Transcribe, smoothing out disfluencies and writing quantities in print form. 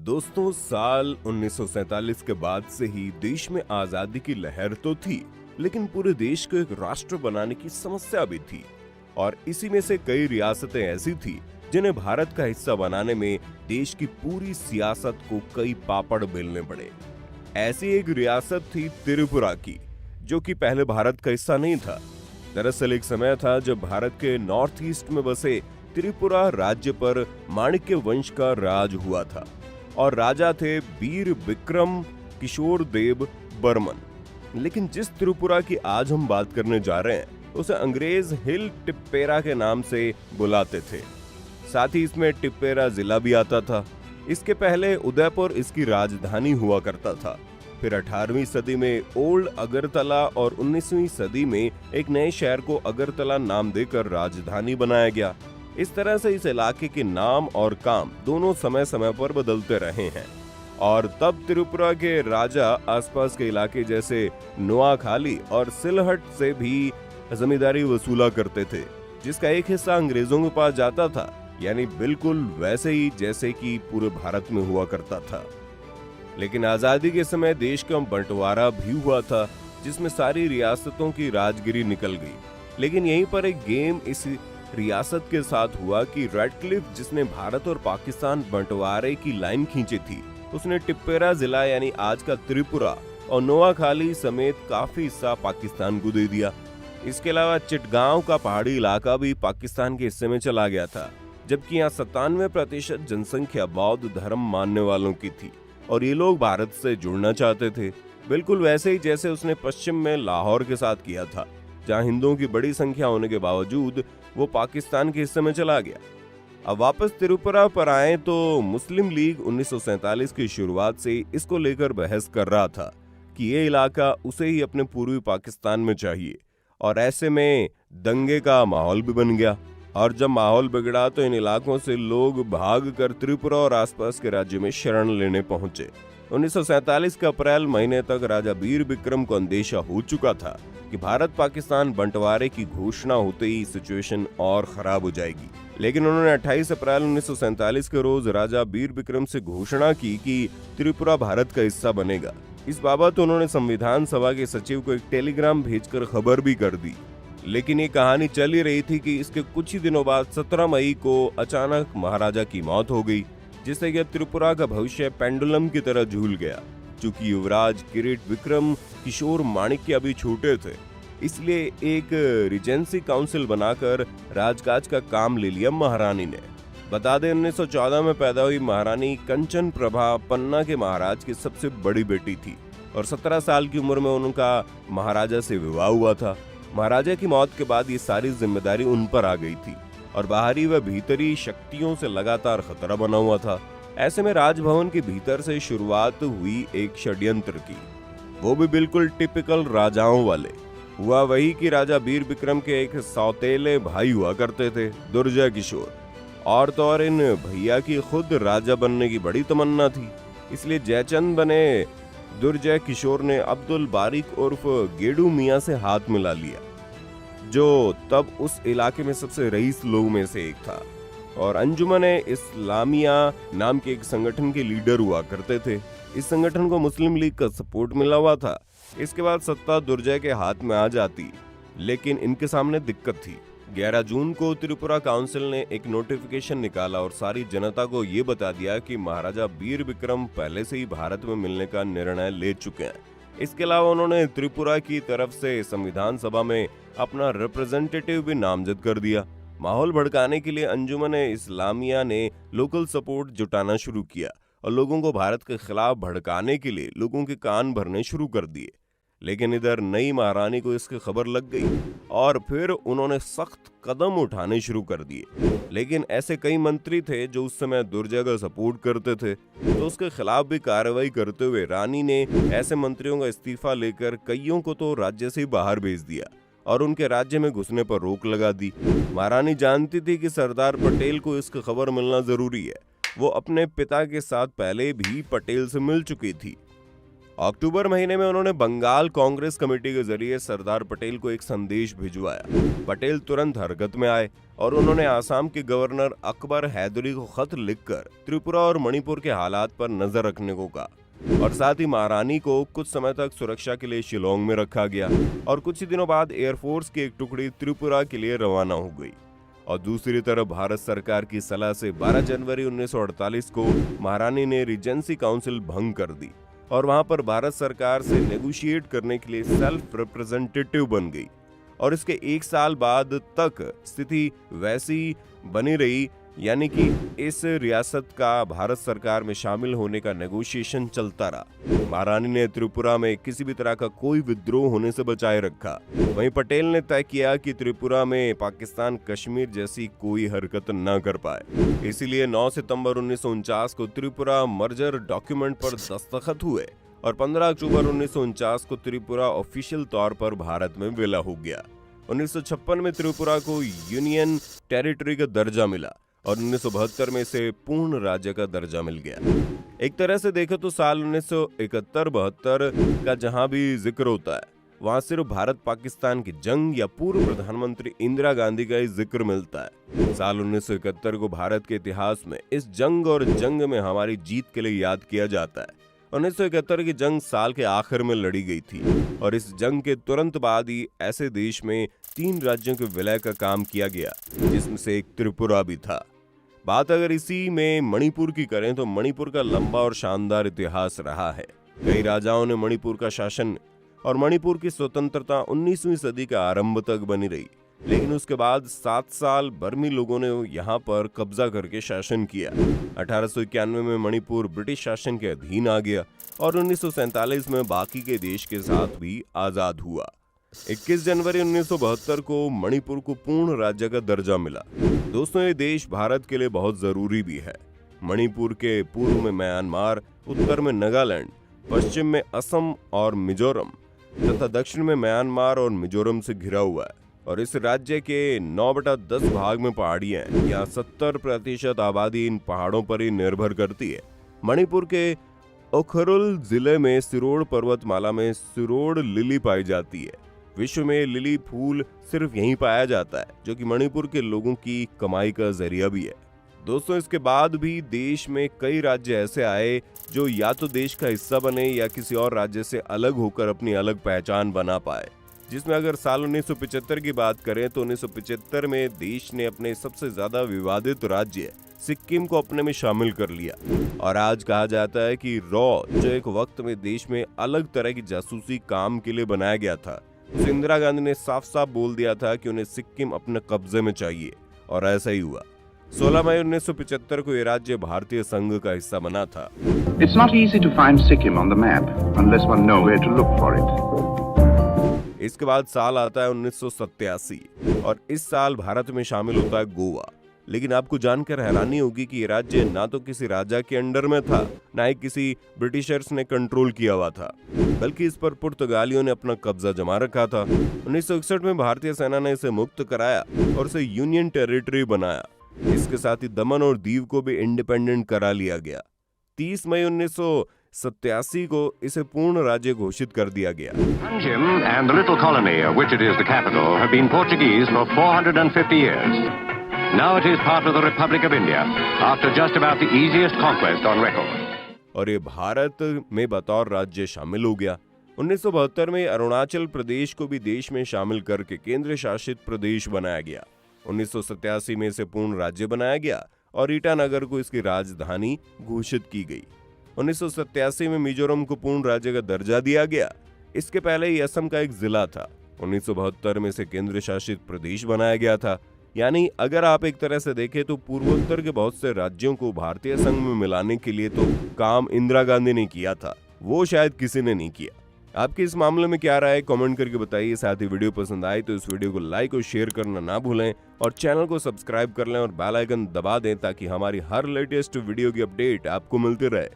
दोस्तों, साल 1947 के बाद से ही देश में आजादी की लहर तो थी, लेकिन पूरे देश को एक राष्ट्र बनाने की समस्या भी थी। और इसी में से कई रियासतें ऐसी थी जिन्हें भारत का हिस्सा बनाने में देश की पूरी सियासत को कई पापड़ बेलने पड़े। ऐसी एक रियासत थी त्रिपुरा की, जो कि पहले भारत का हिस्सा नहीं था। दरअसल एक समय था जब भारत के नॉर्थ ईस्ट में बसे त्रिपुरा राज्य पर माणिक्य वंश का राज हुआ था और राजा थे वीर विक्रम किशोर देव बर्मन। लेकिन जिस त्रिपुरा की आज हम बात करने जा रहे हैं उसे अंग्रेज हिल टिप्पेरा के नाम से बुलाते थे। साथ ही इसमें टिप्पेरा जिला भी आता था। इसके पहले उदयपुर इसकी राजधानी हुआ करता था। फिर 18वीं सदी में ओल्ड अगरतला और 19वीं सदी में एक नए शहर को अगरतला नाम देकर राजधानी बनाया गया। इस तरह से इस इलाके के नाम और काम दोनों समय समय पर बदलते रहे हैं। और तब त्रिपुरा के राजा आसपास के इलाके जैसे नोआखाली और सिलहट से भी जमींदारी वसूला करते थे, जिसका एक हिस्सा अंग्रेजों के पास जाता था, यानी बिल्कुल वैसे ही जैसे कि पूरे भारत में हुआ करता था। लेकिन आजादी के समय देश का बंटवारा भी हुआ था, जिसमें सारी रियासतों की राजगिरी निकल गई। लेकिन यहीं पर एक गेम इस रियासत के साथ हुआ कि रेडक्लिफ, जिसने भारत और पाकिस्तान बंटवारे की लाइन खींची थी, उसने टिप्पेरा जिला यानी आज का त्रिपुरा और नोआखाली समेत काफी हिस्सा पाकिस्तान को दे दिया। इसके अलावा चिटगांव का पहाड़ी इलाका भी पाकिस्तान के हिस्से में चला गया था, जबकि यहाँ 97% जनसंख्या बौद्ध धर्म मानने वालों की थी और ये लोग भारत से जुड़ना चाहते थे, बिल्कुल वैसे ही जैसे उसने पश्चिम में लाहौर के साथ किया था, जहाँ हिंदुओं की बड़ी संख्या होने के बावजूद वो पाकिस्तान के हिस्से में चला गया। अब वापस त्रिपुरा पर आए तो मुस्लिम लीग 1947 की शुरुआत से इसको लेकर बहस कर रहा था कि ये इलाका उसे ही अपने पूर्वी पाकिस्तान में चाहिए, और ऐसे में दंगे का माहौल भी बन गया। और जब माहौल बिगड़ा तो इन इलाकों से लोग भाग कर त्रिपुरा और आसपास के राज्य में शरण लेने पहुंचे। 1947 के अप्रैल महीने तक राजा वीर विक्रम को अंदेशा हो चुका था कि भारत पाकिस्तान बंटवारे की घोषणा होते ही सिचुएशन और खराब हो जाएगी। लेकिन उन्होंने 28 अप्रैल 1947 के रोज राजा वीर विक्रम से घोषणा की कि त्रिपुरा भारत का हिस्सा बनेगा। इस बाबत उन्होंने संविधान सभा के सचिव को एक टेलीग्राम भेजकर खबर भी कर दी। लेकिन ये कहानी चल ही रही थी कि इसके कुछ ही दिनों बाद 17 मई को अचानक महाराजा की मौत हो गई, जिससे कि त्रिपुरा का भविष्य पेंडुलम की तरह झूल गया। चूंकि युवराज किरीट विक्रम किशोर माणिक्य अभी छोटे थे, इसलिए एक रिजेंसी काउंसिल बनाकर राजकाज का काम ले लिया महारानी ने। बता दें, 1914 में पैदा हुई महारानी कंचन प्रभा पन्ना के महाराज की सबसे बड़ी बेटी थी और 17 साल की उम्र में उनका महाराजा से विवाह हुआ था। महाराजा की मौत के बाद ये सारी जिम्मेदारी उन पर आ गई थी और बाहरी व भीतरी शक्तियों से लगातार खतरा बना हुआ था। ऐसे में राजभवन के भीतर से शुरुआत हुई एक षड्यंत्र की, वो भी बिल्कुल टिपिकल राजाओं वाले। हुआ वही कि राजा वीर विक्रम के एक सौतेले भाई हुआ करते थे, दुर्जय किशोर, और तो और इन भैया की खुद राजा बनने की बड़ी तमन्ना थी। इसलिए जयचंद बने दुर्जय किशोर ने अब्दुल बारिक उर्फ गेडू मियां से हाथ मिला लिया, जो तब उस इलाके में सबसे रईस लोगों में से एक था और अंजुमन इस्लामिया नाम के एक संगठन के लीडर हुआ करते थे। इस संगठन को मुस्लिम लीग का सपोर्ट मिला हुआ था। इसके बाद सत्ता दुर्जय के हाथ में आ जाती, लेकिन इनके सामने दिक्कत थी। 11 जून को त्रिपुरा काउंसिल ने एक नोटिफिकेशन निकाला और सारी जनता को ये बता दिया कि महाराजा वीर विक्रम पहले से ही भारत में मिलने का निर्णय ले चुके हैं। इसके अलावा उन्होंने त्रिपुरा की तरफ से संविधान सभा में अपना रिप्रेजेंटेटिव भी नामजद कर दिया। माहौल भड़काने के लिए अंजुमन इस्लामिया ने लोकल सपोर्ट जुटाना शुरू किया और लोगों को भारत के खिलाफ भड़काने के लिए लोगों के कान भरने शुरू कर दिए। लेकिन इधर नई महारानी को इसकी खबर लग गई और फिर उन्होंने सख्त कदम उठाने शुरू कर दिए। लेकिन ऐसे कई मंत्री थे जो उस समय दुर्जय का सपोर्ट करते थे, तो उसके खिलाफ भी कार्रवाई करते हुए रानी ने ऐसे मंत्रियों का इस्तीफा लेकर कईयों को तो राज्य से बाहर भेज दिया और उनके राज्य में घुसने पर रोक लगा दी। महारानी जानती थी कि सरदार पटेल को इसकी खबर मिलना जरूरी है। वो अपने पिता के साथ पहले भी पटेल से मिल चुकी थी। अक्टूबर महीने में उन्होंने बंगाल कांग्रेस कमेटी के जरिए सरदार पटेल को एक संदेश भिजवाया। पटेल तुरंत हरकत में आए और उन्होंने आसाम के गवर्नर अकबर हैदरी को खत लिखकर त्रिपुरा और मणिपुर के हालात पर नजर रखने को कहा और साथ ही महारानी को कुछ समय तक सुरक्षा के लिए शिलोंग में रखा गया और कुछ ही दिनों बाद एयरफोर्स की एक टुकड़ी त्रिपुरा के लिए रवाना हो गई। और दूसरी तरफ भारत सरकार की सलाह से 12 जनवरी 1948 को महारानी ने रीजेंसी काउंसिल भंग कर दी और वहां पर भारत सरकार से नेगोशिएट करने के लिए सेल्फ रिप्रेजेंटेटिव बन गई और इसके एक साल बाद तक स्थिति वैसी बनी रही, यानी कि इस रियासत का भारत सरकार में शामिल होने का नेगोशिएशन चलता रहा। महारानी ने त्रिपुरा में किसी भी तरह का कोई विद्रोह होने से बचाए रखा। वहीं पटेल ने तय किया कि त्रिपुरा में पाकिस्तान कश्मीर जैसी कोई हरकत न कर पाए। इसीलिए 9 सितंबर 1949 को त्रिपुरा मर्जर डॉक्यूमेंट पर दस्तखत हुए और 15 अक्टूबर 1949 को त्रिपुरा ऑफिशियल तौर पर भारत में विलय हो गया। 1956 में त्रिपुरा को यूनियन टेरिटरी का दर्जा मिला और 1972 में इसे पूर्ण राज्य का दर्जा मिल गया। एक तरह से देखें तो साल 1971-72 का जहां भी जिक्र होता है वहां सिर्फ भारत पाकिस्तान की जंग या पूर्व प्रधानमंत्री इंदिरा गांधी का ही जिक्र मिलता है। साल 1971 को भारत के इतिहास में इस जंग और जंग में हमारी जीत के लिए याद किया जाता है। 1971 की जंग साल के आखिर में लड़ी गई थी और इस जंग के तुरंत बाद ही ऐसे देश में 3 राज्यों के विलय का काम किया गया जिसमें से एक त्रिपुरा भी था। बात अगर इसी में मणिपुर की करें तो मणिपुर का लंबा और शानदार इतिहास रहा है। कई राजाओं ने मणिपुर का शासन और मणिपुर की स्वतंत्रता 19वीं सदी के आरंभ तक बनी रही, लेकिन उसके बाद 7 साल बर्मी लोगों ने यहाँ पर कब्जा करके शासन किया। 1891 में मणिपुर ब्रिटिश शासन के अधीन आ गया और 1947 में बाकी के देश के साथ भी आजाद हुआ। 21 जनवरी 1972 को मणिपुर को पूर्ण राज्य का दर्जा मिला। दोस्तों, ये देश भारत के लिए बहुत जरूरी भी है। मणिपुर के पूर्व में म्यांमार, उत्तर में नागालैंड, पश्चिम में असम और मिजोरम तथा दक्षिण में म्यांमार और मिजोरम से घिरा हुआ है और इस राज्य के 9/10 भाग में पहाड़ियां हैं। यहाँ 70% आबादी इन पहाड़ों पर ही निर्भर करती है। मणिपुर के उखरुल जिले में सिरोड़ पर्वतमाला में सिरोड़ लिली पाई जाती है। विश्व में लिली फूल सिर्फ यहीं पाया जाता है, जो कि मणिपुर के लोगों की कमाई का जरिया भी है। दोस्तों, इसके बाद भी देश में कई राज्य ऐसे आए जो या तो देश का हिस्सा बने या किसी और राज्य से अलग होकर अपनी अलग पहचान बना पाए। जिसमें अगर साल 1975 की बात करें तो 1975 में देश ने अपने सबसे ज्यादा विवादित राज्य सिक्किम को अपने में शामिल कर लिया और आज कहा जाता है कि रॉ, जो एक वक्त में देश में अलग तरह की जासूसी काम के लिए बनाया गया था, उसे इंदिरा गांधी ने साफ साफ बोल दिया था कि उन्हें सिक्किम अपने कब्जे में चाहिए और ऐसा ही हुआ। 16 मई 1975 को ये राज्य भारतीय संघ का हिस्सा बना था। It's not easy to find Sikkim on the map unless one knows where to look for it. इसके बाद साल आता है 1987 और इस साल भारत में शामिल होता है गोवा। लेकिन आपको जानकर हैरानी होगी कि ये राज्य ना तो किसी राजा के अंडर में था, ना ही किसी ब्रिटिशर्स ने कंट्रोल किया हुआ था, बल्कि इस पर पुर्तगालियों ने अपना कब्जा जमा रखा था। 1961 में भारतीय सेना ने इसे मुक्त कराया और इसे यूनियन टेरिटरी बनाया। इसके साथ ही दमन और दीव को भी इंडिपेंडेंट करा लिया गया। 30 मई 1987 को इसे पूर्ण राज्य घोषित कर दिया गया। Panjim and the little colony of which it is the capital have been Portuguese for 450 years. Now it is part of the Republic of India after just about the easiest conquest on record. और ये भारत में बतौर राज्य शामिल हो गया। 1972 में अरुणाचल प्रदेश को भी देश में शामिल करके केंद्र शासित प्रदेश बनाया गया। 1987 में इसे पूर्ण राज्य बनाया गया और ईटानगर को इसकी राजधानी घोषित की गई। 1987 में मिजोरम को पूर्ण राज्य का दर्जा दिया गया। इसके पहले ही असम का एक जिला था। 1972 में इसे केंद्र शासित प्रदेश बनाया गया था। यानी अगर आप एक तरह से देखें तो पूर्वोत्तर के बहुत से राज्यों को भारतीय संघ में मिलाने के लिए तो काम इंदिरा गांधी ने किया था, वो शायद किसी ने नहीं किया। आपके इस मामले में क्या राय है, कमेंट करके बताइए। साथ ही वीडियो पसंद आए तो इस वीडियो को लाइक और शेयर करना ना भूलें और चैनल को सब्सक्राइब कर लें और बेल आइकन दबा दें ताकि हमारी हर लेटेस्ट वीडियो की अपडेट आपको मिलती रहे।